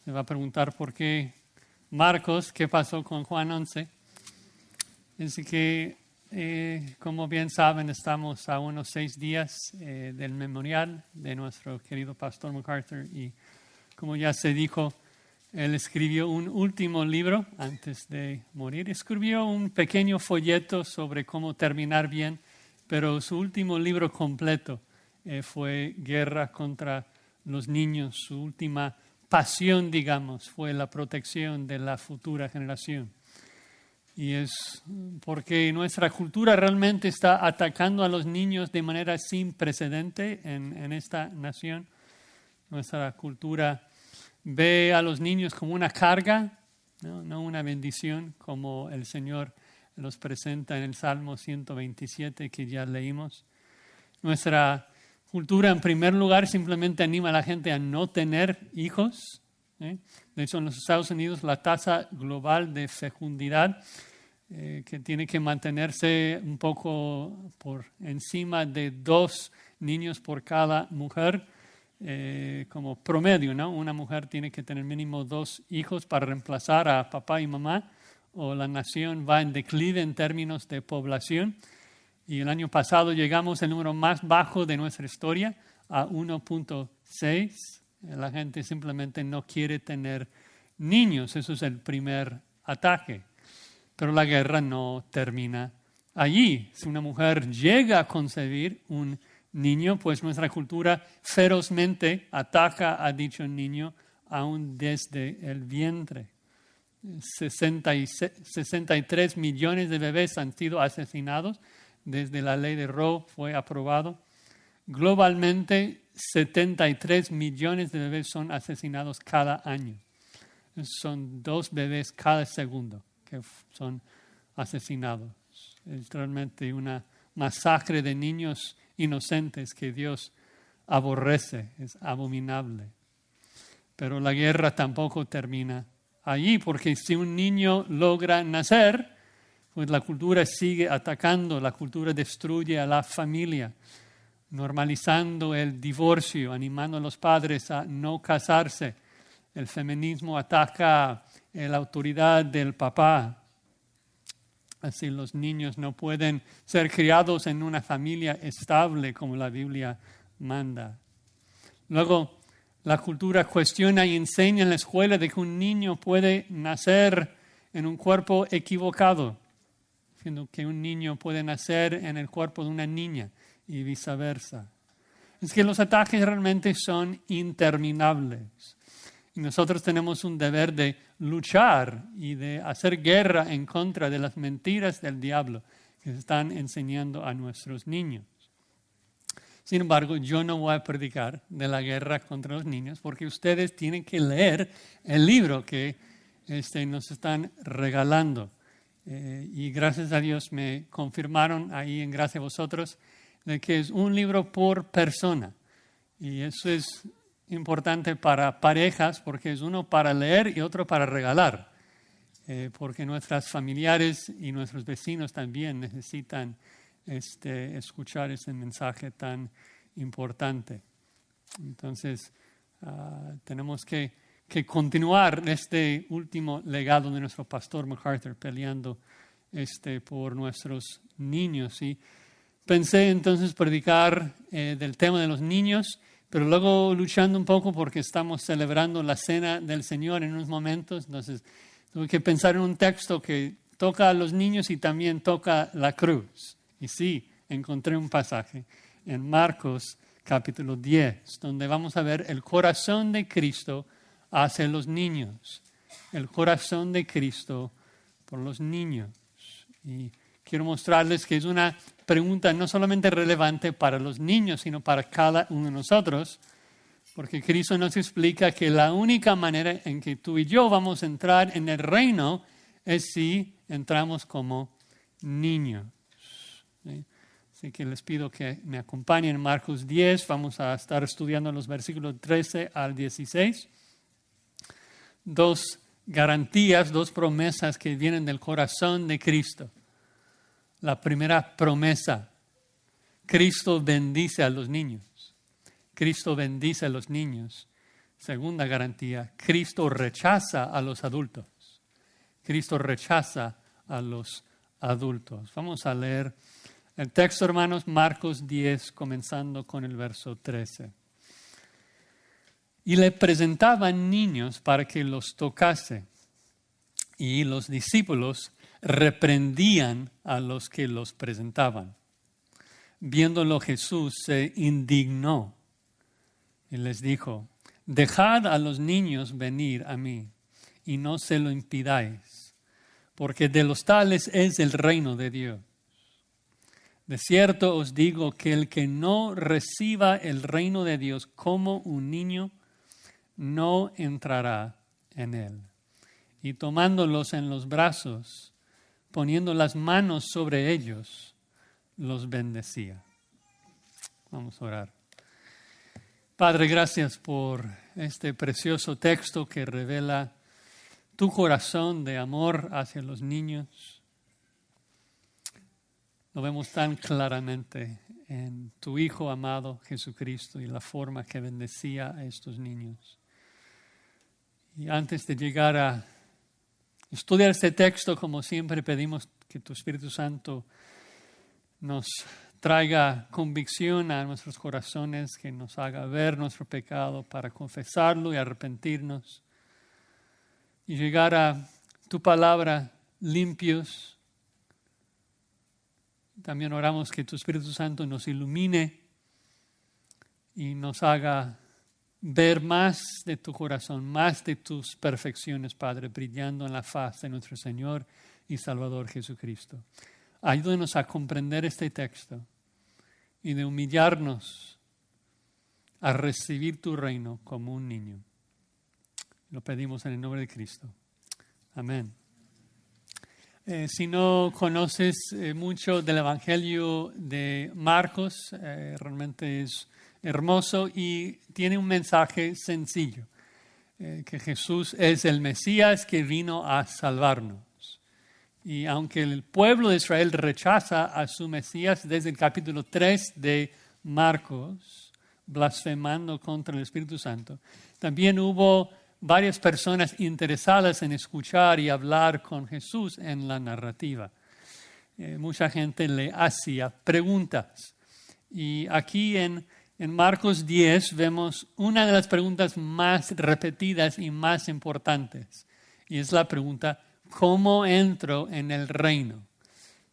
Se va a preguntar por qué Marcos, qué pasó con Juan 11. Es que, como bien saben, estamos a unos 6 días del memorial de nuestro querido pastor MacArthur y como ya se dijo, él escribió un último libro antes de morir. Escribió un pequeño folleto sobre cómo terminar bien, pero su último libro completo fue Guerra contra los Niños. Su última pasión, digamos, fue la protección de la futura generación. Y es porque nuestra cultura realmente está atacando a los niños de manera sin precedente en esta nación. Nuestra cultura ve a los niños como una carga, no una bendición, como el Señor los presenta en el Salmo 127 que ya leímos. Nuestra cultura, en primer lugar, simplemente anima a la gente a no tener hijos. De hecho, en los Estados Unidos la tasa global de fecundidad, que tiene que mantenerse un poco por encima de 2 niños por cada mujer, como promedio, ¿no? Una mujer tiene que tener mínimo 2 hijos para reemplazar a papá y mamá, o la nación va en declive en términos de población. Y el año pasado llegamos al número más bajo de nuestra historia, a 1.6. La gente simplemente no quiere tener niños. Eso es el primer ataque. Pero la guerra no termina allí. Si una mujer llega a concebir un niño, pues nuestra cultura ferozmente ataca a dicho niño aún desde el vientre. 63 millones de bebés han sido asesinados desde la ley de Roe fue aprobado. Globalmente, 73 millones de bebés son asesinados cada año. Son 2 bebés cada segundo que son asesinados. Es realmente una masacre de niños inocentes que Dios aborrece, es abominable. Pero la guerra tampoco termina allí, porque si un niño logra nacer, pues la cultura sigue atacando, la cultura destruye a la familia, normalizando el divorcio, animando a los padres a no casarse. El feminismo ataca la autoridad del papá. Así los niños no pueden ser criados en una familia estable como la Biblia manda. Luego, la cultura cuestiona y enseña en la escuela de que un niño puede nacer en un cuerpo equivocado, diciendo que un niño puede nacer en el cuerpo de una niña y viceversa. Es que los ataques realmente son interminables. Y nosotros tenemos un deber de luchar y de hacer guerra en contra de las mentiras del diablo que se están enseñando a nuestros niños. Sin embargo, yo no voy a predicar de la guerra contra los niños porque ustedes tienen que leer el libro que nos están regalando. Y gracias a Dios me confirmaron ahí en Gracia a Vosotros de que es un libro por persona. Y eso es importante para parejas porque es uno para leer y otro para regalar. Porque nuestras familiares y nuestros vecinos también necesitan escuchar ese mensaje tan importante. Entonces, tenemos que continuar este último legado de nuestro pastor MacArthur, peleando por nuestros niños. Y pensé entonces predicar del tema de los niños, pero luego luchando un poco porque estamos celebrando la Cena del Señor en unos momentos. Entonces, tuve que pensar en un texto que toca a los niños y también toca la cruz. Y sí, encontré un pasaje en Marcos capítulo 10, donde vamos a ver el corazón de Cristo hacia los niños. El corazón de Cristo por los niños. Y quiero mostrarles que es una pregunta no solamente relevante para los niños, sino para cada uno de nosotros, porque Cristo nos explica que la única manera en que tú y yo vamos a entrar en el reino es si entramos como niños. ¿Sí? Así que les pido que me acompañen en Marcos 10. Vamos a estar estudiando los versículos 13 al 16. 2 garantías, 2 promesas que vienen del corazón de Cristo. La primera promesa, Cristo bendice a los niños. Cristo bendice a los niños. Segunda garantía, Cristo rechaza a los adultos. Cristo rechaza a los adultos. Vamos a leer el texto, hermanos, Marcos 10, comenzando con el verso 13. Y le presentaban niños para que los tocase, y los discípulos reprendían a los que los presentaban. Viéndolo Jesús se indignó y les dijo: dejad a los niños venir a mí y no se lo impidáis, porque de los tales es el reino de Dios. De cierto os digo que el que no reciba el reino de Dios como un niño, no entrará en él. Y tomándolos en los brazos, poniendo las manos sobre ellos, los bendecía. Vamos a orar. Padre, gracias por este precioso texto que revela tu corazón de amor hacia los niños. Lo vemos tan claramente en tu Hijo amado Jesucristo y la forma que bendecía a estos niños. Y antes de llegar a estudiar este texto, como siempre pedimos que tu Espíritu Santo nos traiga convicción a nuestros corazones, que nos haga ver nuestro pecado para confesarlo y arrepentirnos y llegar a tu palabra limpios. También oramos que tu Espíritu Santo nos ilumine y nos haga ver más de tu corazón, más de tus perfecciones, Padre, brillando en la faz de nuestro Señor y Salvador Jesucristo. Ayúdanos a comprender este texto y de humillarnos a recibir tu reino como un niño. Lo pedimos en el nombre de Cristo. Amén. Si no conoces mucho del Evangelio de Marcos, realmente es hermoso y tiene un mensaje sencillo, que Jesús es el Mesías que vino a salvarnos. Y aunque el pueblo de Israel rechaza a su Mesías desde el capítulo 3 de Marcos, blasfemando contra el Espíritu Santo, también hubo varias personas interesadas en escuchar y hablar con Jesús en la narrativa. Mucha gente le hacía preguntas. Y aquí en Marcos 10 vemos una de las preguntas más repetidas y más importantes. Y es la pregunta: ¿cómo entro en el reino?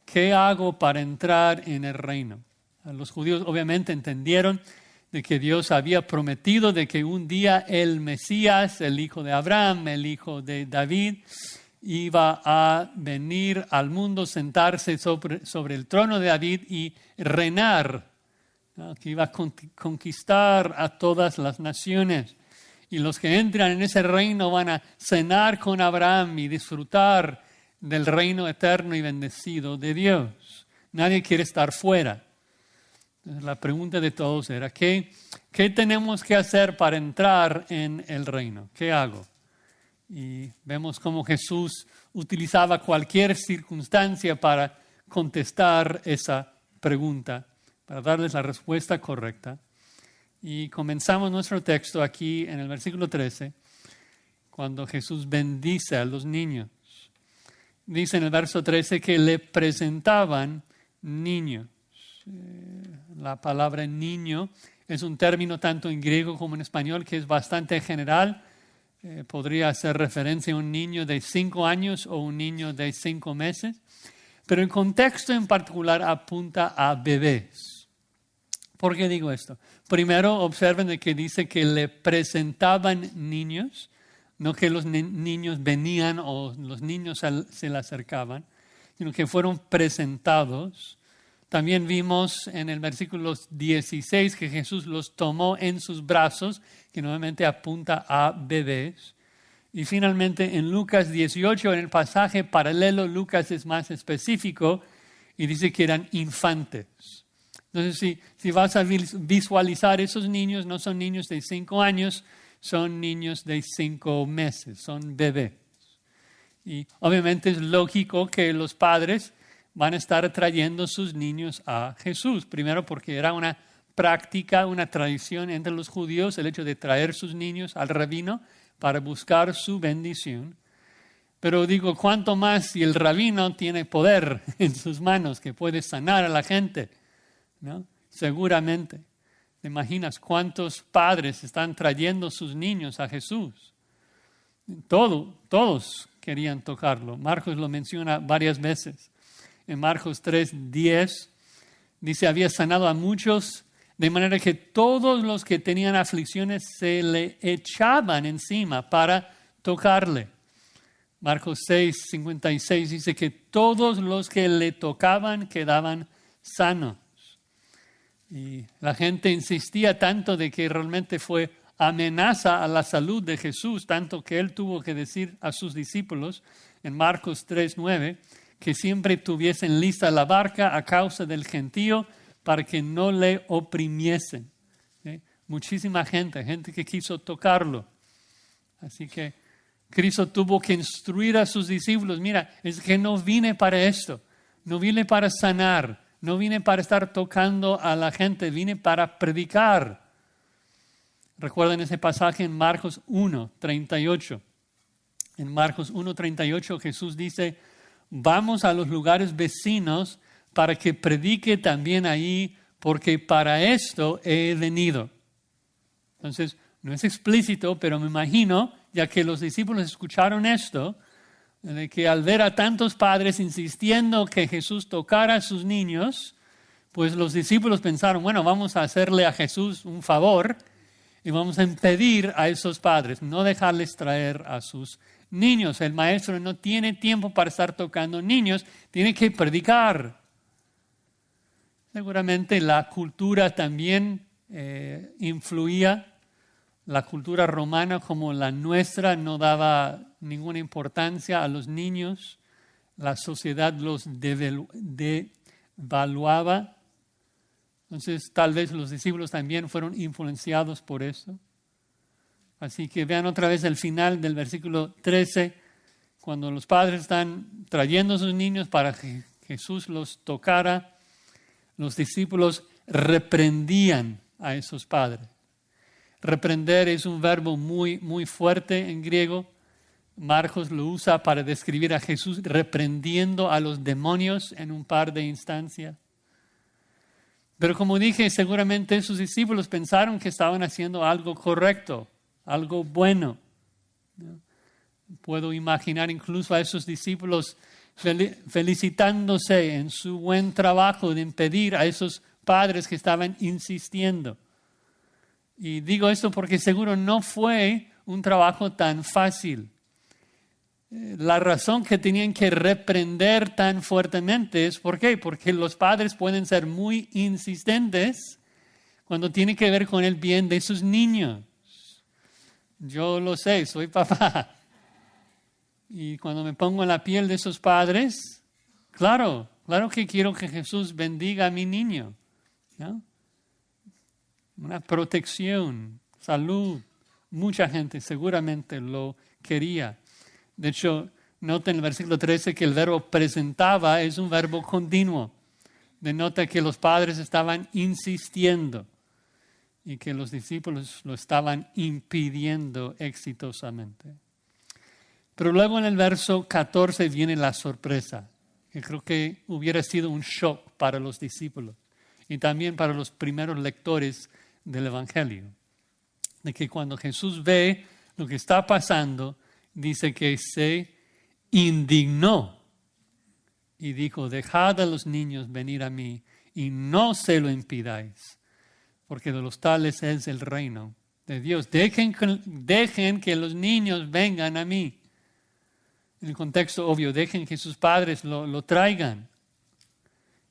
¿Qué hago para entrar en el reino? Los judíos obviamente entendieron de que Dios había prometido de que un día el Mesías, el hijo de Abraham, el hijo de David, iba a venir al mundo, sentarse sobre el trono de David y reinar, ¿no? Que iba a conquistar a todas las naciones. Y los que entran en ese reino van a cenar con Abraham y disfrutar del reino eterno y bendecido de Dios. Nadie quiere estar fuera. Entonces, la pregunta de todos era: ¿qué tenemos que hacer para entrar en el reino? ¿Qué hago? Y vemos cómo Jesús utilizaba cualquier circunstancia para contestar esa pregunta, para darles la respuesta correcta. Y comenzamos nuestro texto aquí en el versículo 13, cuando Jesús bendice a los niños. Dice en el verso 13 que le presentaban niños. La palabra niño es un término tanto en griego como en español que es bastante general. Podría hacer referencia a un niño de 5 años o un niño de 5 meses. Pero el contexto en particular apunta a bebés. ¿Por qué digo esto? Primero, observen de que dice que le presentaban niños, no que los niños venían o los niños se le acercaban, sino que fueron presentados. También vimos en el versículo 16 que Jesús los tomó en sus brazos, que nuevamente apunta a bebés. Y finalmente en Lucas 18, en el pasaje paralelo, Lucas es más específico y dice que eran infantes. Entonces, si vas a visualizar esos niños, no son niños de 5 años, son niños de 5 meses, son bebés. Y obviamente es lógico que los padres van a estar trayendo sus niños a Jesús. Primero porque era una práctica, una tradición entre los judíos, el hecho de traer sus niños al rabino para buscar su bendición. Pero digo, ¿cuánto más si el rabino tiene poder en sus manos que puede sanar a la gente? ¿No? Seguramente. ¿Te imaginas cuántos padres están trayendo sus niños a Jesús? Todos querían tocarlo. Marcos lo menciona varias veces. En Marcos 3:10 dice, había sanado a muchos, de manera que todos los que tenían aflicciones se le echaban encima para tocarle. Marcos 6:56 dice que todos los que le tocaban quedaban sanos. Y la gente insistía tanto de que realmente fue amenaza a la salud de Jesús, tanto que él tuvo que decir a sus discípulos en Marcos 3:9 que siempre tuviesen lista la barca a causa del gentío para que no le oprimiesen. ¿Sí? Muchísima gente que quiso tocarlo. Así que Cristo tuvo que instruir a sus discípulos, mira, es que no vine para esto, no vine para sanar, no vine para estar tocando a la gente, vine para predicar. Recuerden ese pasaje en Marcos 1:38. En Marcos 1:38 Jesús dice, vamos a los lugares vecinos para que predique también ahí, porque para esto he venido. Entonces, no es explícito, pero me imagino, ya que los discípulos escucharon esto, de que al ver a tantos padres insistiendo que Jesús tocara a sus niños, pues los discípulos pensaron, bueno, vamos a hacerle a Jesús un favor y vamos a impedir a esos padres, no dejarles traer a sus niños. El maestro no tiene tiempo para estar tocando niños, tiene que predicar. Seguramente la cultura también influía. La cultura romana como la nuestra no daba ninguna importancia a los niños. La sociedad los devaluaba. Entonces tal vez los discípulos también fueron influenciados por eso. Así que vean otra vez el final del versículo 13, cuando los padres están trayendo a sus niños para que Jesús los tocara, los discípulos reprendían a esos padres. Reprender es un verbo muy fuerte en griego. Marcos lo usa para describir a Jesús reprendiendo a los demonios en un par de instancias. Pero como dije, seguramente sus discípulos pensaron que estaban haciendo algo correcto, algo bueno. Puedo imaginar incluso a esos discípulos felicitándose en su buen trabajo de impedir a esos padres que estaban insistiendo. Y digo esto porque seguro no fue un trabajo tan fácil. La razón que tenían que reprender tan fuertemente es ¿por qué? Porque los padres pueden ser muy insistentes cuando tiene que ver con el bien de sus niños. Yo lo sé, soy papá. Y cuando me pongo en la piel de esos padres, claro que quiero que Jesús bendiga a mi niño, ¿no? Una protección, salud. Mucha gente seguramente lo quería. De hecho, noten en el versículo 13 que el verbo presentaba es un verbo continuo. Denota que los padres estaban insistiendo y que los discípulos lo estaban impidiendo exitosamente. Pero luego en el verso 14 viene la sorpresa, que creo que hubiera sido un shock para los discípulos y también para los primeros lectores del Evangelio. De que cuando Jesús ve lo que está pasando, dice que se indignó y dijo, dejad a los niños venir a mí y no se lo impidáis, porque de los tales es el reino de Dios. Dejen que los niños vengan a mí. En el contexto obvio, dejen que sus padres lo traigan.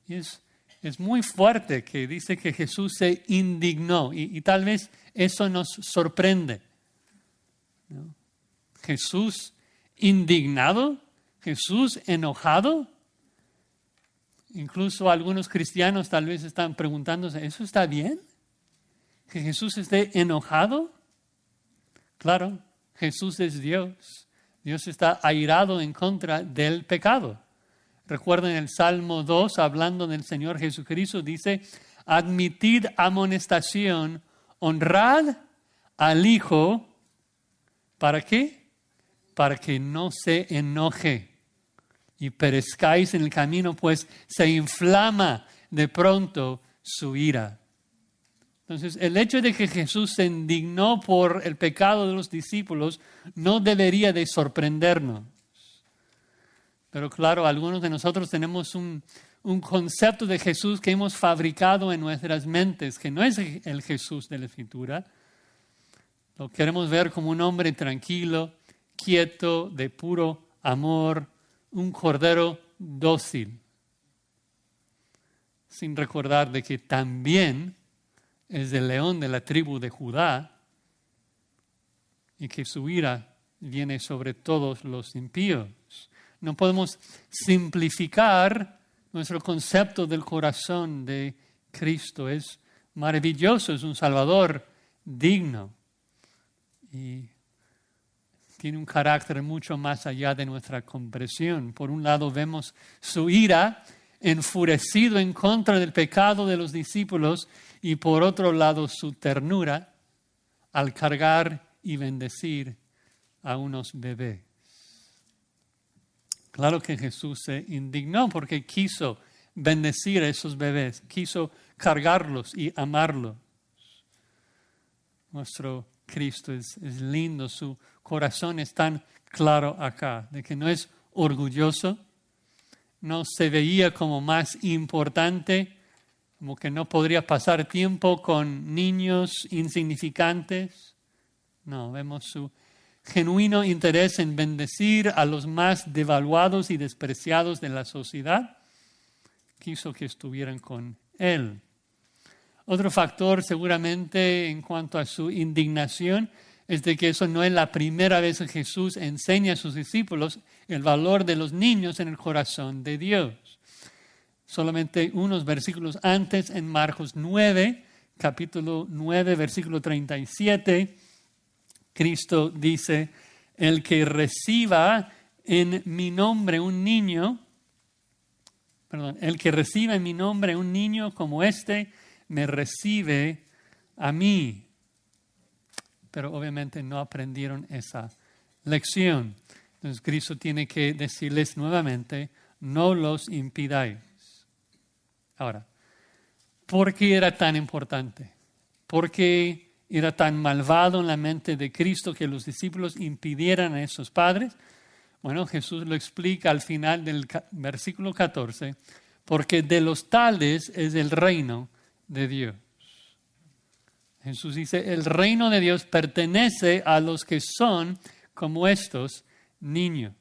Y es muy fuerte que dice que Jesús se indignó y tal vez eso nos sorprende, ¿no? Jesús indignado, Jesús enojado. Incluso algunos cristianos tal vez están preguntándose, ¿eso está bien? ¿Que Jesús esté enojado? Claro, Jesús es Dios. Dios está airado en contra del pecado. Recuerden el Salmo 2, hablando del Señor Jesucristo, dice, admitid amonestación, honrad al Hijo. ¿Para qué? Para que no se enoje y perezcáis en el camino, pues se inflama de pronto su ira. Entonces, el hecho de que Jesús se indignó por el pecado de los discípulos no debería de sorprendernos. Pero claro, algunos de nosotros tenemos un concepto de Jesús que hemos fabricado en nuestras mentes, que no es el Jesús de la Escritura. Lo queremos ver como un hombre tranquilo, quieto, de puro amor, un cordero dócil, sin recordar de que también es el león de la tribu de Judá y que su ira viene sobre todos los impíos. No podemos simplificar nuestro concepto del corazón de Cristo. Es maravilloso, es un Salvador digno y tiene un carácter mucho más allá de nuestra comprensión. Por un lado vemos su ira, enfurecido en contra del pecado de los discípulos, y por otro lado su ternura al cargar y bendecir a unos bebés. Claro que Jesús se indignó porque quiso bendecir a esos bebés, quiso cargarlos y amarlos. Nuestro Cristo es lindo, su corazón es tan claro acá, de que no es orgulloso, no se veía como más importante, como que no podría pasar tiempo con niños insignificantes. No, vemos su genuino interés en bendecir a los más devaluados y despreciados de la sociedad. Quiso que estuvieran con Él. Otro factor seguramente en cuanto a su indignación es de que eso no es la primera vez que Jesús enseña a sus discípulos el valor de los niños en el corazón de Dios. Solamente unos versículos antes, en Marcos 9, capítulo 9, versículo 37, Cristo dice: el que reciba en mi nombre un niño como este, me recibe a mí. Pero obviamente no aprendieron esa lección. Entonces Cristo tiene que decirles nuevamente: no los impidáis. Ahora, ¿por qué era tan importante? ¿Por qué era tan malvado en la mente de Cristo que los discípulos impidieran a esos padres? Bueno, Jesús lo explica al final del versículo 14, porque de los tales es el reino de Dios. Jesús dice: el reino de Dios pertenece a los que son como estos niños.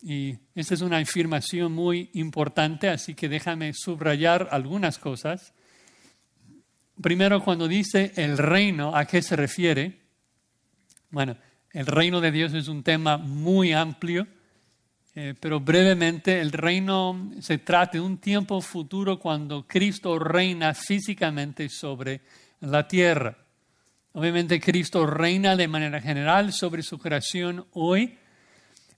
Y esta es una afirmación muy importante, así que déjame subrayar algunas cosas. Primero, cuando dice el reino, ¿a qué se refiere? Bueno, el reino de Dios es un tema muy amplio, pero brevemente el reino se trata de un tiempo futuro cuando Cristo reina físicamente sobre la tierra. Obviamente Cristo reina de manera general sobre su creación hoy,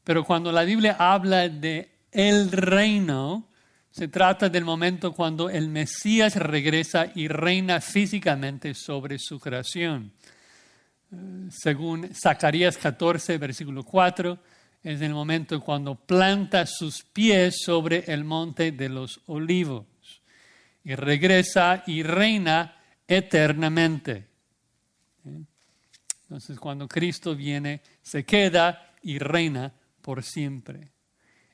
pero cuando la Biblia habla de el reino, se trata del momento cuando el Mesías regresa y reina físicamente sobre su creación. Según Zacarías 14, versículo 4, es el momento cuando planta sus pies sobre el monte de los olivos y regresa y reina eternamente. Entonces, cuando Cristo viene, se queda y reina por siempre.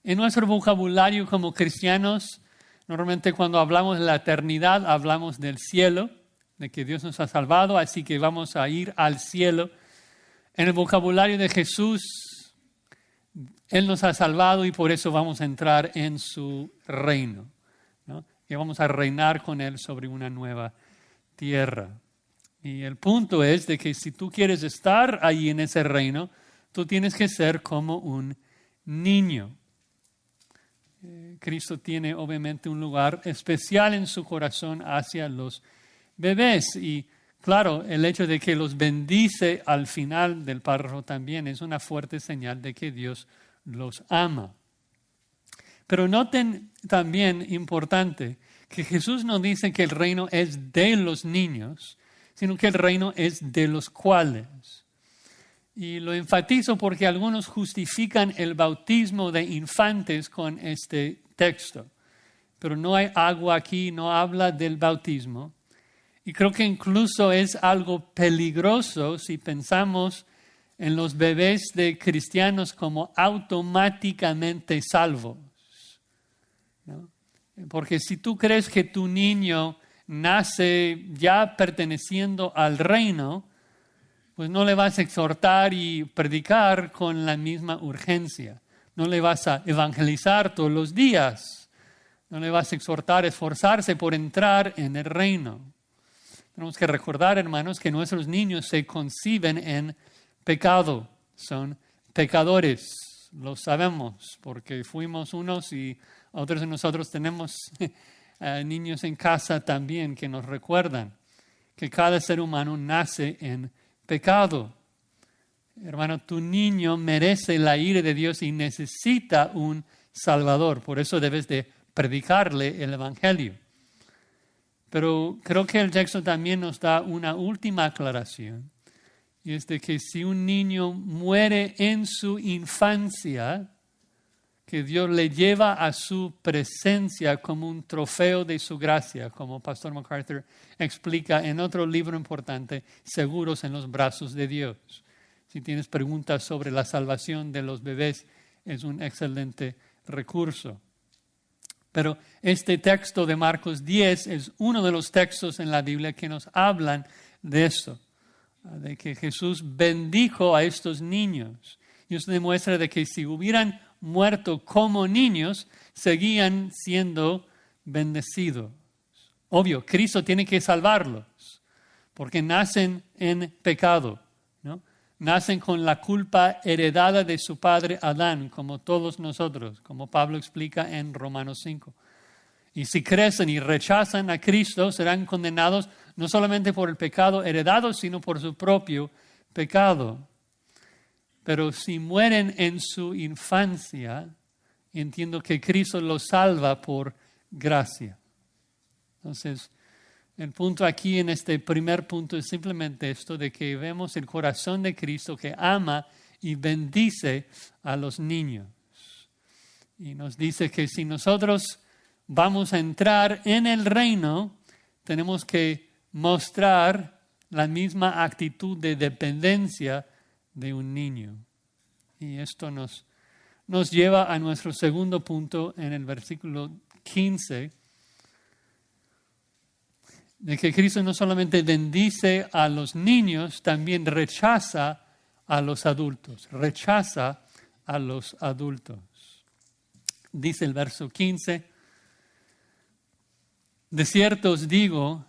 En nuestro vocabulario como cristianos, normalmente cuando hablamos de la eternidad, hablamos del cielo, de que Dios nos ha salvado, así que vamos a ir al cielo. En el vocabulario de Jesús, Él nos ha salvado y por eso vamos a entrar en su reino, ¿no? Y vamos a reinar con Él sobre una nueva tierra. Y el punto es de que si tú quieres estar ahí en ese reino, tú tienes que ser como un niño. Cristo tiene obviamente un lugar especial en su corazón hacia los bebés. Y claro, el hecho de que los bendice al final del párrafo también es una fuerte señal de que Dios los ama. Pero noten también, importante, que Jesús no dice que el reino es de los niños, sino que el reino es de los cuales. Y lo enfatizo porque algunos justifican el bautismo de infantes con este texto. Pero no hay agua aquí, no habla del bautismo. Y creo que incluso es algo peligroso si pensamos en los bebés de cristianos como automáticamente salvos, ¿no? Porque si tú crees que tu niño nace ya perteneciendo al reino, pues no le vas a exhortar y predicar con la misma urgencia. No le vas a evangelizar todos los días. No le vas a exhortar, esforzarse por entrar en el reino. Tenemos que recordar, hermanos, que nuestros niños se conciben en pecado. Son pecadores. Lo sabemos porque fuimos unos y otros de nosotros tenemos niños en casa también que nos recuerdan que cada ser humano nace en pecado. Hermano, tu niño merece la ira de Dios y necesita un Salvador. Por eso debes de predicarle el Evangelio. Pero creo que el texto también nos da una última aclaración. Y es de que si un niño muere en su infancia, que Dios le lleva a su presencia como un trofeo de su gracia, como Pastor MacArthur explica en otro libro importante, Seguros en los brazos de Dios. Si tienes preguntas sobre la salvación de los bebés, es un excelente recurso. Pero este texto de Marcos 10 es uno de los textos en la Biblia que nos hablan de eso, de que Jesús bendijo a estos niños. Y eso demuestra de que si hubieran muerto como niños, seguían siendo bendecidos. Obvio, Cristo tiene que salvarlos, porque nacen en pecado, ¿no? Nacen con la culpa heredada de su padre Adán, como todos nosotros, como Pablo explica en Romanos 5. Y si crecen y rechazan a Cristo, serán condenados no solamente por el pecado heredado, sino por su propio pecado. Pero si mueren en su infancia, entiendo que Cristo los salva por gracia. Entonces, el punto aquí en este primer punto es simplemente esto de que vemos el corazón de Cristo que ama y bendice a los niños. Y nos dice que si nosotros vamos a entrar en el reino, tenemos que mostrar la misma actitud de dependencia de un niño. Y esto nos lleva a nuestro segundo punto en el versículo 15, de que Cristo no solamente bendice a los niños, también rechaza a los adultos. Rechaza a los adultos. Dice el verso 15, de cierto os digo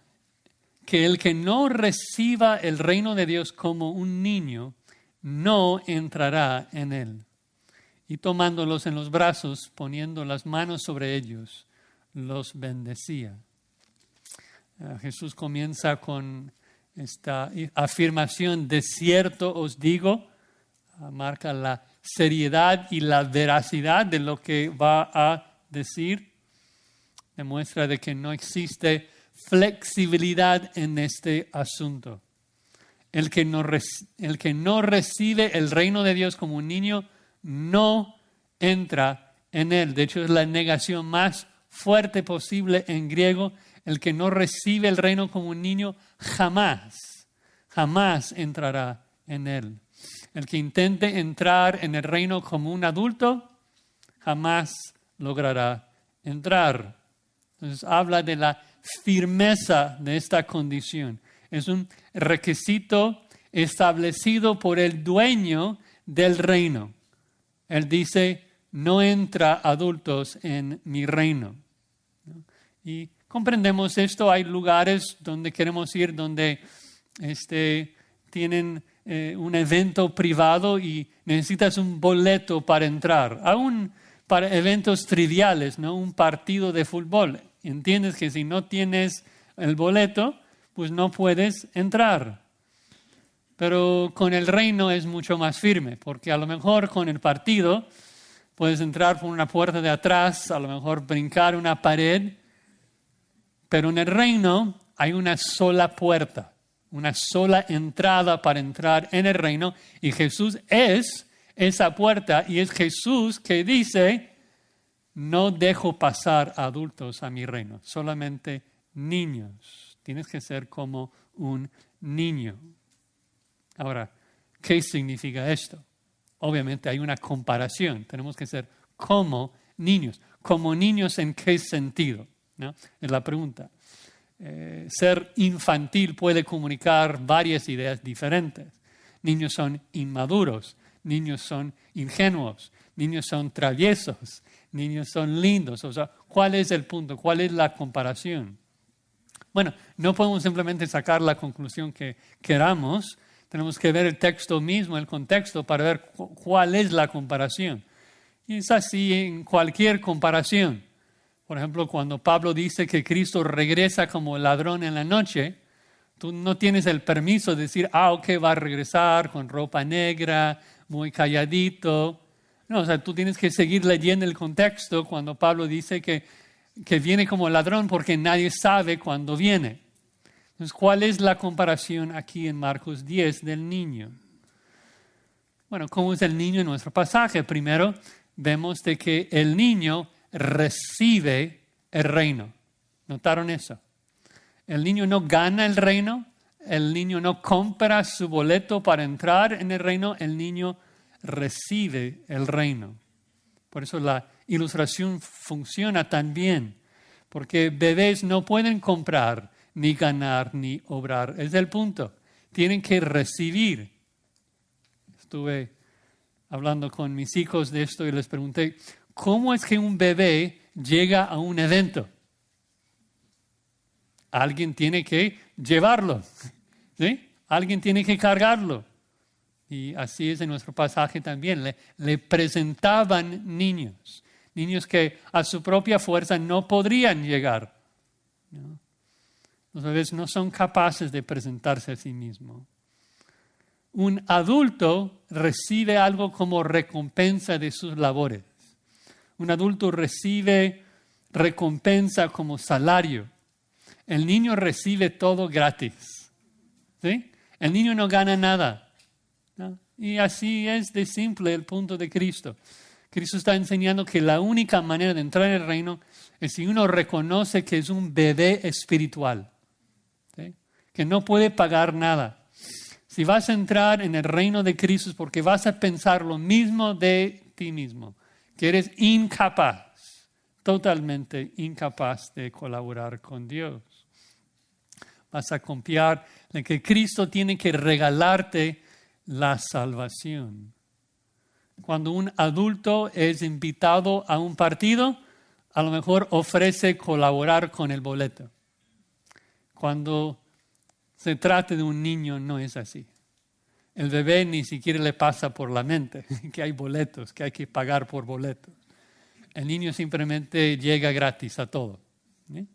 que el que no reciba el reino de Dios como un niño, no entrará en él. Y tomándolos en los brazos, poniendo las manos sobre ellos, los bendecía. Jesús comienza con esta afirmación, de cierto os digo, marca la seriedad y la veracidad de lo que va a decir. Demuestra de que no existe flexibilidad en este asunto. El que no recibe el reino de Dios como un niño, no entra en él. De hecho, es la negación más fuerte posible en griego. El que no recibe el reino como un niño, jamás entrará en él. El que intente entrar en el reino como un adulto, jamás logrará entrar. Entonces habla de la firmeza de esta condición. Es un requisito establecido por el dueño del reino. Él dice, no entra adultos en mi reino. Y comprendemos esto. Hay lugares donde queremos ir donde tienen un evento privado y necesitas un boleto para entrar. Aún para eventos triviales, ¿no? Un partido de fútbol. Entiendes que si no tienes el boleto, pues no puedes entrar. Pero con el reino es mucho más firme, porque a lo mejor con el partido puedes entrar por una puerta de atrás, a lo mejor brincar una pared, Pero en el reino hay una sola puerta, una sola entrada para entrar en el reino. Y Jesús es esa puerta y es Jesús que dice, no dejo pasar adultos a mi reino, solamente niños. Tienes que ser como un niño. Ahora, ¿qué significa esto? Obviamente hay una comparación. Tenemos que ser como niños. ¿Como niños en qué sentido? ¿No? Es la pregunta. Ser infantil puede comunicar varias ideas diferentes. Niños son inmaduros, niños son ingenuos, niños son traviesos, niños son lindos. O sea, ¿cuál es el punto? ¿Cuál es la comparación? Bueno, no podemos simplemente sacar la conclusión que queramos. Tenemos que ver el texto mismo, el contexto, para ver cuál es la comparación. Y es así en cualquier comparación. Por ejemplo, cuando Pablo dice que Cristo regresa como ladrón en la noche, tú no tienes el permiso de decir, ok, va a regresar con ropa negra, muy calladito. No, o sea, tú tienes que seguir leyendo el contexto cuando Pablo dice que viene como ladrón porque nadie sabe cuándo viene. Entonces, ¿cuál es la comparación aquí en Marcos 10 del niño? Bueno, ¿cómo es el niño en nuestro pasaje? Primero, vemos de que el niño recibe el reino. ¿Notaron eso? El niño no gana el reino, el niño no compra su boleto para entrar en el reino, el niño recibe el reino. Por eso la ilustración funciona tan bien, porque bebés no pueden comprar, ni ganar, ni obrar. Es el punto. Tienen que recibir. Estuve hablando con mis hijos de esto y les pregunté, ¿cómo es que un bebé llega a un evento? Alguien tiene que llevarlo, ¿sí? Alguien tiene que cargarlo. Y así es en nuestro pasaje también. Le presentaban niños que a su propia fuerza no podrían llegar, ¿no? Los bebés no son capaces de presentarse a sí mismos. Un adulto recibe algo como recompensa de sus labores. Un adulto recibe recompensa como salario. El niño recibe todo gratis, ¿sí? El niño no gana nada, ¿no? Y así es de simple el punto de Cristo. Cristo está enseñando que la única manera de entrar en el reino es si uno reconoce que es un bebé espiritual, ¿sí? Que no puede pagar nada. Si vas a entrar en el reino de Cristo es porque vas a pensar lo mismo de ti mismo, que eres incapaz, totalmente incapaz de colaborar con Dios. Vas a confiar en que Cristo tiene que regalarte la salvación. Cuando un adulto es invitado a un partido, a lo mejor ofrece colaborar con el boleto. Cuando se trata de un niño, no es así. El bebé ni siquiera le pasa por la mente que hay boletos, que hay que pagar por boletos. El niño simplemente llega gratis a todo, ¿sí?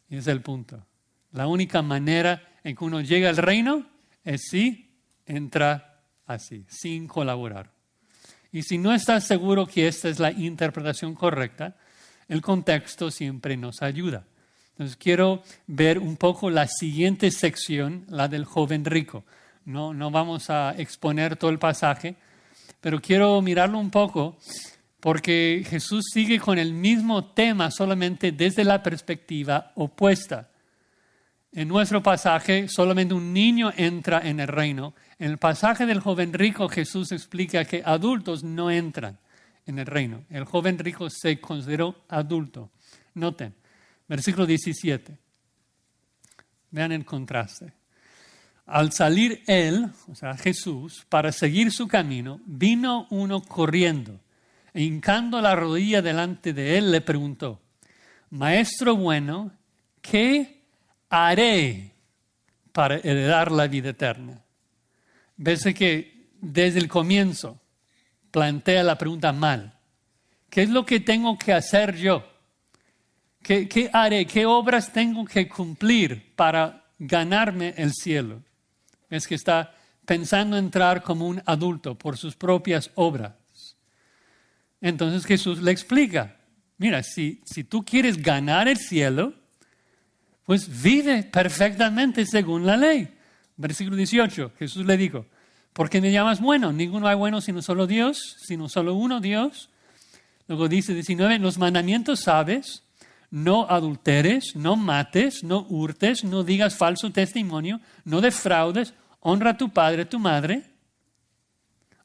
Y ese es el punto. La única manera en que uno llega al reino es si entra así, sin colaborar. Y si no estás seguro que esta es la interpretación correcta, el contexto siempre nos ayuda. Entonces quiero ver un poco la siguiente sección, la del joven rico. No vamos a exponer todo el pasaje, pero quiero mirarlo un poco porque Jesús sigue con el mismo tema solamente desde la perspectiva opuesta. En nuestro pasaje, solamente un niño entra en el reino. En el pasaje del joven rico, Jesús explica que adultos no entran en el reino. El joven rico se consideró adulto. Noten, versículo 17. Vean el contraste. Al salir él, o sea, Jesús, para seguir su camino, vino uno corriendo. E hincando la rodilla delante de él, le preguntó, Maestro bueno, ¿qué haré para heredar la vida eterna? Ves que desde el comienzo plantea la pregunta mal. ¿Qué es lo que tengo que hacer yo? ¿Qué haré? ¿Qué obras tengo que cumplir para ganarme el cielo? Es que está pensando entrar como un adulto por sus propias obras. Entonces Jesús le explica, mira, si tú quieres ganar el cielo, pues vive perfectamente según la ley. Versículo 18, Jesús le dijo, ¿por qué me llamas bueno? Ninguno hay bueno sino solo Dios, sino solo uno Dios. Luego dice 19, los mandamientos sabes, no adulteres, no mates, no hurtes, no digas falso testimonio, no defraudes, honra a tu padre, a tu madre.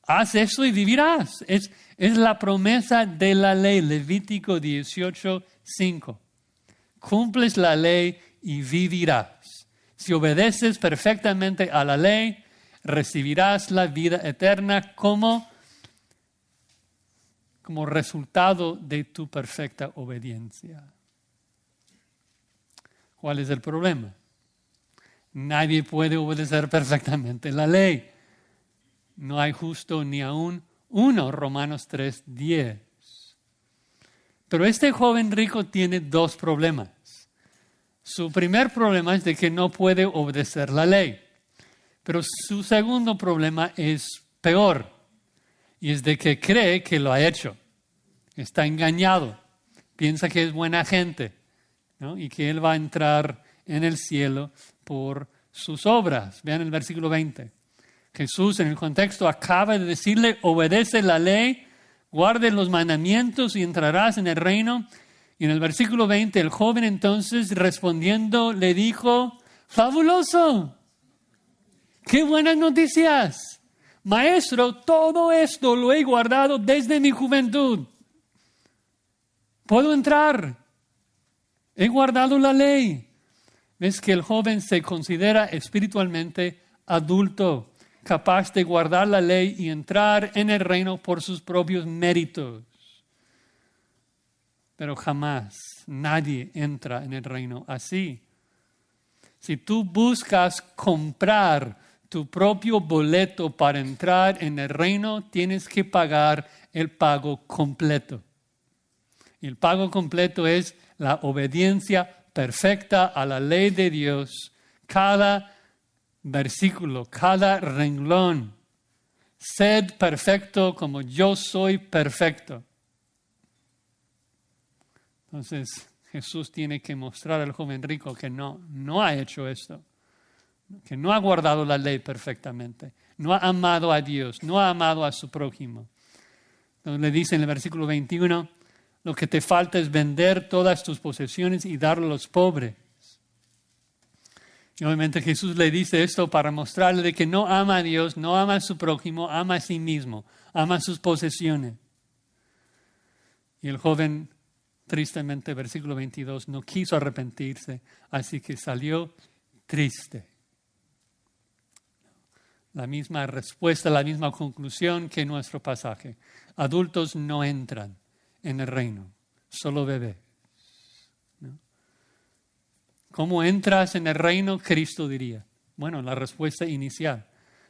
Haz eso y vivirás. Es la promesa de la ley, Levítico 18:5. Cumples la ley y vivirás. Si obedeces perfectamente a la ley, recibirás la vida eterna como resultado de tu perfecta obediencia. ¿Cuál es el problema? Nadie puede obedecer perfectamente la ley. No hay justo ni aún uno, Romanos 3:10. Pero este joven rico tiene dos problemas. Su primer problema es de que no puede obedecer la ley. Pero su segundo problema es peor. Y es de que cree que lo ha hecho. Está engañado. Piensa que es buena gente, ¿no? Y que él va a entrar en el cielo por sus obras. Vean el versículo 20. Jesús en el contexto acaba de decirle, obedece la ley, guarde los mandamientos y entrarás en el reino. Y en el versículo 20 el joven entonces respondiendo le dijo, fabuloso, qué buenas noticias. Maestro, todo esto lo he guardado desde mi juventud. ¿Puedo entrar? He guardado la ley. Ves que el joven se considera espiritualmente adulto, capaz de guardar la ley y entrar en el reino por sus propios méritos. Pero jamás nadie entra en el reino así. Si tú buscas comprar tu propio boleto para entrar en el reino, tienes que pagar el pago completo. Y el pago completo es la obediencia perfecta a la ley de Dios. Cada versículo, cada renglón. Sed perfecto como yo soy perfecto. Entonces Jesús tiene que mostrar al joven rico que no ha hecho esto. Que no ha guardado la ley perfectamente. No ha amado a Dios, no ha amado a su prójimo. Entonces le dice en el versículo 21, lo que te falta es vender todas tus posesiones y darlo a los pobres. Y obviamente Jesús le dice esto para mostrarle de que no ama a Dios, no ama a su prójimo, ama a sí mismo, ama sus posesiones. Y el joven, tristemente, versículo 22, no quiso arrepentirse, así que salió triste. La misma respuesta, la misma conclusión que nuestro pasaje. Adultos no entran en el reino, solo bebés. ¿No? ¿Cómo entras en el reino? Cristo diría. Bueno, la respuesta inicial.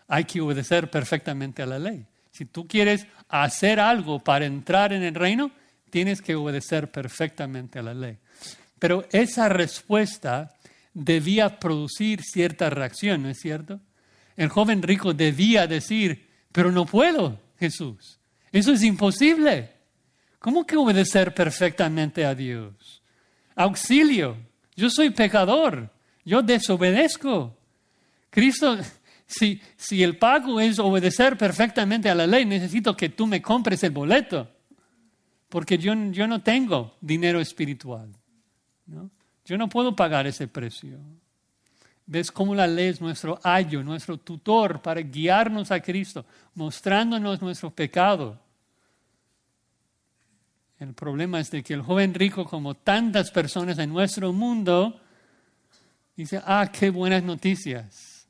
Hay que obedecer perfectamente a la ley. Si tú quieres hacer algo para entrar en el reino, tienes que obedecer perfectamente a la ley. Pero esa respuesta debía producir cierta reacción, ¿no es cierto? El joven rico debía decir, pero no puedo, Jesús. Eso es imposible. ¿Cómo que obedecer perfectamente a Dios? Auxilio. Yo soy pecador. Yo desobedezco. Cristo, si el pago es obedecer perfectamente a la ley, necesito que tú me compres el boleto. Porque yo no tengo dinero espiritual, ¿no? Yo no puedo pagar ese precio. ¿Ves cómo la ley es nuestro ayo, nuestro tutor para guiarnos a Cristo, mostrándonos nuestro pecado? El problema es de que el joven rico, como tantas personas en nuestro mundo, dice, qué buenas noticias.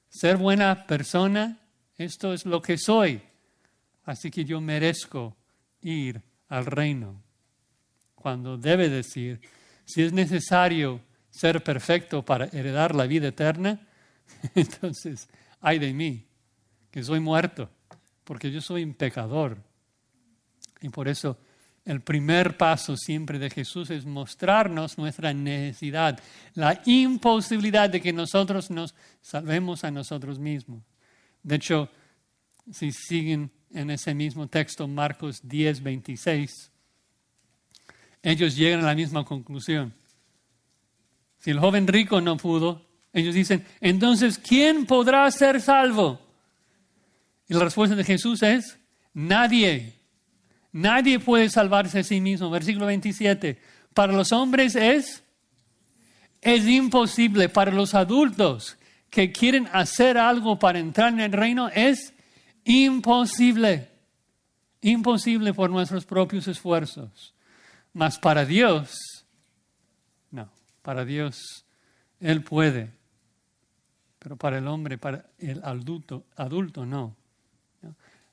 Ser buena persona, esto es lo que soy. Así que yo merezco ir al reino. Cuando debe decir, si es necesario ser perfecto para heredar la vida eterna, entonces, ay de mí, que soy muerto, porque yo soy un pecador. Y por eso el primer paso siempre de Jesús es mostrarnos nuestra necesidad, la imposibilidad de que nosotros nos salvemos a nosotros mismos. De hecho, si siguen en ese mismo texto, Marcos 10:26, ellos llegan a la misma conclusión. Si el joven rico no pudo, ellos dicen, entonces, ¿quién podrá ser salvo? Y la respuesta de Jesús es, nadie. Nadie puede salvarse a sí mismo. Versículo 27. Para los hombres es imposible. Para los adultos que quieren hacer algo para entrar en el reino es imposible. Imposible por nuestros propios esfuerzos. Mas para Dios, no. Para Dios, Él puede. Pero para el hombre, para el adulto no.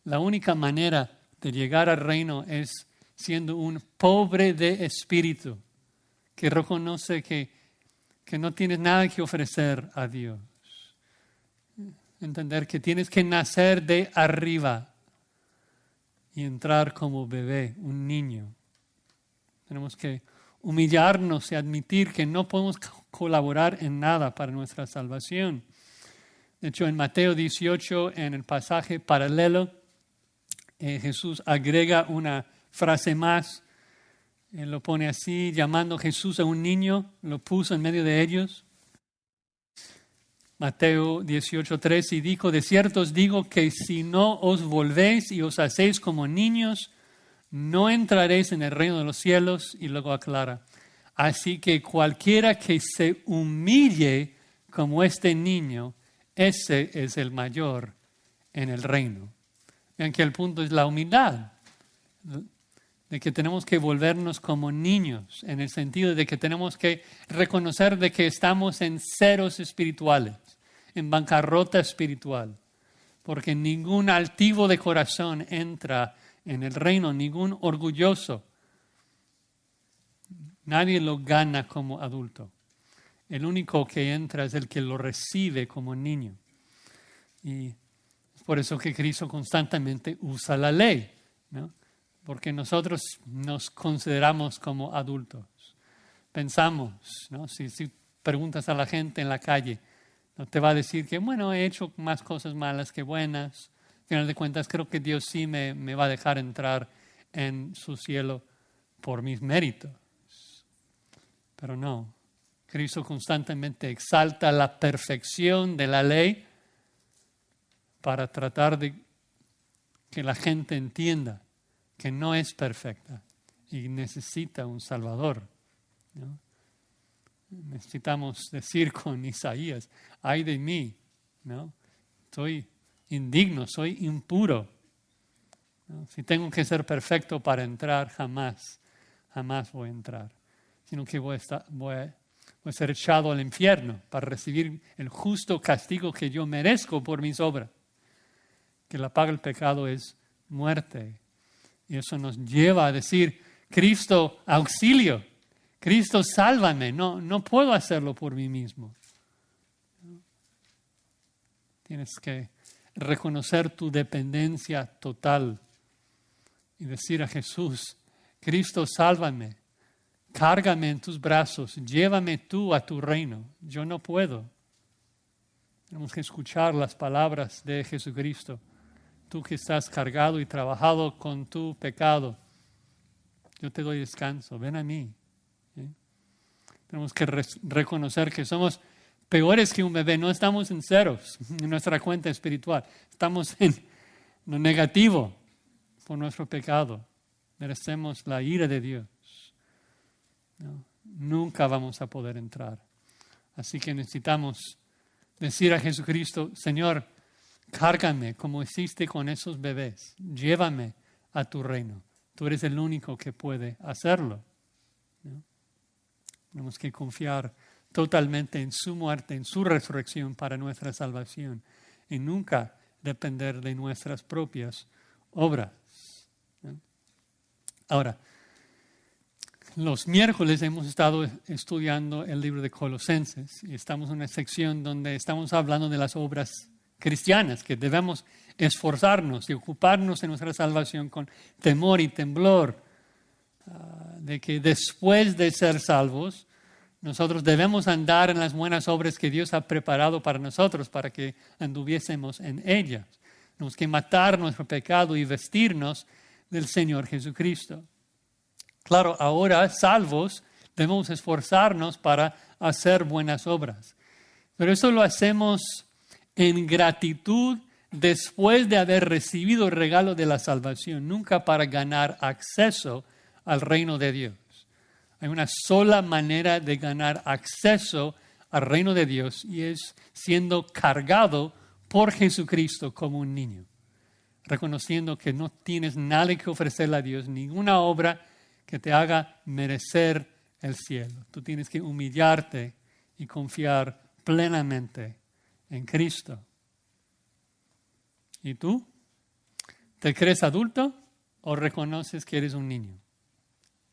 La única manera de llegar al reino es siendo un pobre de espíritu, que reconoce que no tienes nada que ofrecer a Dios. Entender que tienes que nacer de arriba y entrar como bebé, un niño. Tenemos que humillarnos y admitir que no podemos colaborar en nada para nuestra salvación. De hecho, en Mateo 18, en el pasaje paralelo, Jesús agrega una frase más. Él lo pone así, llamando Jesús a un niño, lo puso en medio de ellos. Mateo 18:3, y dijo, de cierto os digo que si no os volvéis y os hacéis como niños, no entraréis en el reino de los cielos. Y luego aclara, así que cualquiera que se humille como este niño, ese es el mayor en el reino. Vean que el punto es la humildad, de que tenemos que volvernos como niños, en el sentido de que tenemos que reconocer de que estamos en ceros espirituales, en bancarrota espiritual, porque ningún altivo de corazón entra en el reino, ningún orgulloso. Nadie lo gana como adulto. El único que entra es el que lo recibe como niño. Y es por eso que Cristo constantemente usa la ley, ¿no? Porque nosotros nos consideramos como adultos. Pensamos, ¿no? Si preguntas a la gente en la calle, no te va a decir que, bueno, he hecho más cosas malas que buenas. Al final de cuentas, creo que Dios sí me va a dejar entrar en su cielo por mis méritos. Pero no. Cristo constantemente exalta la perfección de la ley para tratar de que la gente entienda que no es perfecta y necesita un Salvador, ¿no? Necesitamos decir con Isaías, ay de mí, ¿no? Soy indigno, soy impuro, ¿no? Si tengo que ser perfecto para entrar, jamás voy a entrar, sino que voy a ser echado al infierno para recibir el justo castigo que yo merezco por mis obras, que la paga del pecado es muerte. Y eso nos lleva a decir, Cristo, auxilio, Cristo, sálvame, no puedo hacerlo por mí mismo. Tienes que reconocer tu dependencia total y decir a Jesús, Cristo, sálvame, cárgame en tus brazos, llévame tú a tu reino, yo no puedo. Tenemos que escuchar las palabras de Jesucristo. Tú que estás cargado y trabajado con tu pecado, yo te doy descanso, ven a mí. ¿Sí? Tenemos que reconocer que somos peores que un bebé, no estamos en ceros en nuestra cuenta espiritual, estamos en lo negativo por nuestro pecado, merecemos la ira de Dios. ¿No? Nunca vamos a poder entrar. Así que necesitamos decir a Jesucristo, Señor, cárgame como hiciste con esos bebés. Llévame a tu reino. Tú eres el único que puede hacerlo, ¿no? Tenemos que confiar totalmente en su muerte, en su resurrección para nuestra salvación y nunca depender de nuestras propias obras, ¿no? Ahora, los miércoles hemos estado estudiando el libro de Colosenses y estamos en una sección donde estamos hablando de las obras cristianas, que debemos esforzarnos y ocuparnos en nuestra salvación con temor y temblor, de que después de ser salvos, nosotros debemos andar en las buenas obras que Dios ha preparado para nosotros, para que anduviésemos en ellas. Tenemos que matar nuestro pecado y vestirnos del Señor Jesucristo. Claro, ahora salvos, Debemos esforzarnos para hacer buenas obras. Pero eso lo hacemos en gratitud después de haber recibido el regalo de la salvación, nunca para ganar acceso al reino de Dios. Hay una sola manera de ganar acceso al reino de Dios y es siendo cargado por Jesucristo como un niño, reconociendo que no tienes nada que ofrecerle a Dios, ninguna obra que te haga merecer el cielo. Tú tienes que humillarte y confiar plenamente en Cristo. ¿Y tú? ¿Te crees adulto o reconoces que eres un niño?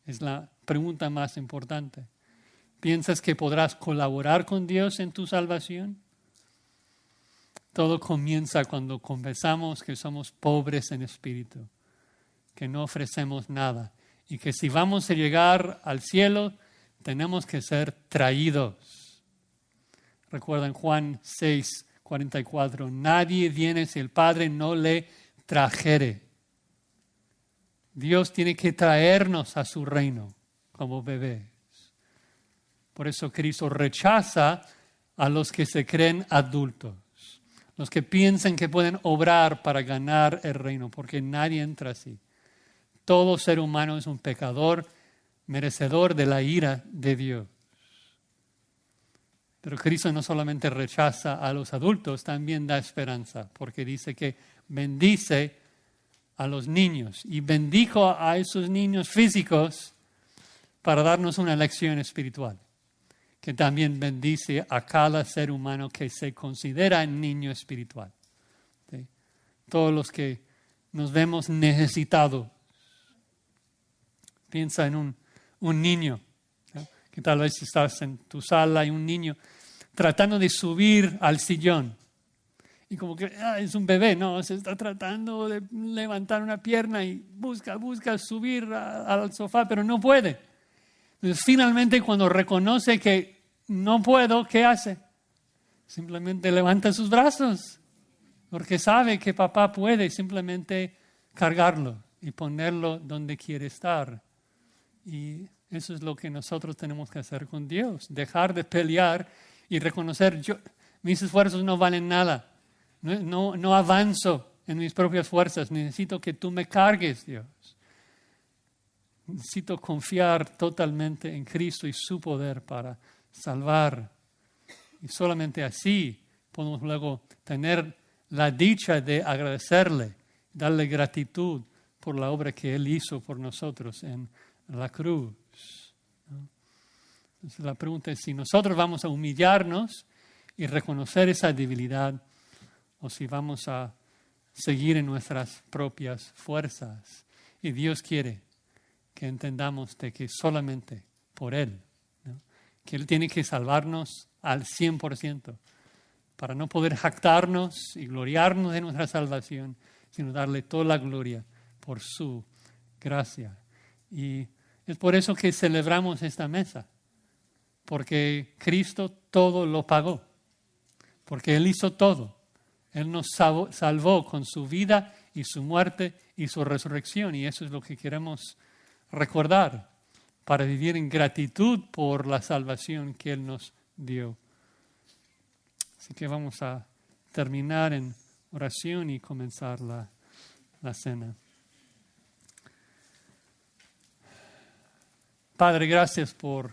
Es la pregunta más importante. ¿Piensas que podrás colaborar con Dios en tu salvación? Todo comienza cuando confesamos que somos pobres en espíritu, que no ofrecemos nada y que si vamos a llegar al cielo tenemos que ser traídos. Recuerden Juan 6:44, nadie viene si el Padre no le trajere. Dios tiene que traernos a su reino como bebés. Por eso Cristo rechaza a los que se creen adultos, los que piensan que pueden obrar para ganar el reino, porque nadie entra así. Todo ser humano es un pecador, merecedor de la ira de Dios. Pero Cristo no solamente rechaza a los adultos, también da esperanza, porque dice que bendice a los niños y bendijo a esos niños físicos para darnos una lección espiritual, que también bendice a cada ser humano que se considera niño espiritual. ¿Sí? Todos los que nos vemos necesitados. Piensa en un niño, ¿sí? Que tal vez estás en tu sala y un niño tratando de subir al sillón. Y como que es un bebé, no, se está tratando de levantar una pierna y busca subir al sofá, pero no puede. Entonces finalmente cuando reconoce que no puedo, ¿qué hace? Simplemente levanta sus brazos, porque sabe que papá puede simplemente cargarlo y ponerlo donde quiere estar. Y eso es lo que nosotros tenemos que hacer con Dios, dejar de pelear y reconocer, mis esfuerzos no valen nada. No avanzo en mis propias fuerzas. Necesito que tú me cargues, Dios. Necesito confiar totalmente en Cristo y su poder para salvar. Y solamente así podemos luego tener la dicha de agradecerle, darle gratitud por la obra que Él hizo por nosotros en la cruz. Entonces la pregunta es si nosotros vamos a humillarnos y reconocer esa debilidad, o si vamos a seguir en nuestras propias fuerzas. Y Dios quiere que entendamos de que solamente por Él, ¿no? Que Él tiene que salvarnos al 100%, para no poder jactarnos y gloriarnos de nuestra salvación, sino darle toda la gloria por su gracia. Y es por eso que celebramos esta mesa, porque Cristo todo lo pagó, porque Él hizo todo. Él nos salvó con su vida y su muerte y su resurrección. Y eso es lo que queremos recordar para vivir en gratitud por la salvación que Él nos dio. Así que vamos a terminar en oración y comenzar la cena. Padre, gracias por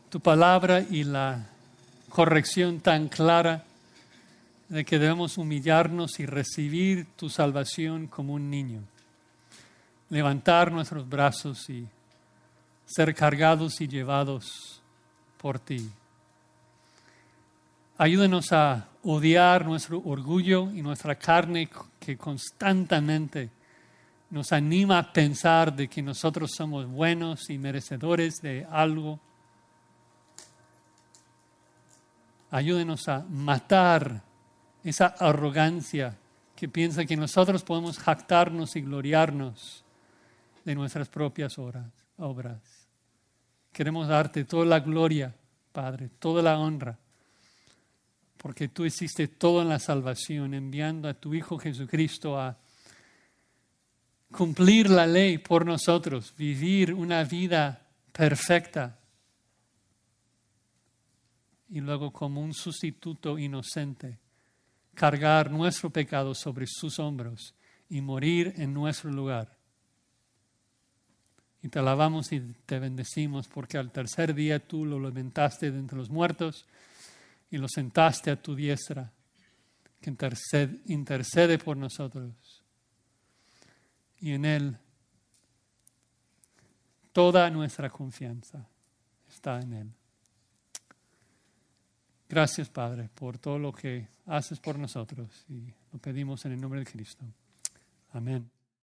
tu palabra y la corrección tan clara de que debemos humillarnos y recibir tu salvación como un niño. Levantar nuestros brazos y ser cargados y llevados por ti. Ayúdanos a odiar nuestro orgullo y nuestra carne que constantemente nos anima a pensar de que nosotros somos buenos y merecedores de algo. Ayúdanos a matar esa arrogancia que piensa que nosotros podemos jactarnos y gloriarnos de nuestras propias obras. Queremos darte toda la gloria, Padre, toda la honra, porque tú hiciste todo en la salvación, enviando a tu Hijo Jesucristo a cumplir la ley por nosotros, vivir una vida perfecta, y luego como un sustituto inocente, cargar nuestro pecado sobre sus hombros y morir en nuestro lugar. Y te alabamos y te bendecimos porque al tercer día tú lo levantaste de entre los muertos y lo sentaste a tu diestra, que intercede por nosotros. Y en Él toda nuestra confianza está en Él. Gracias, Padre, por todo lo que haces por nosotros y lo pedimos en el nombre de Cristo. Amén.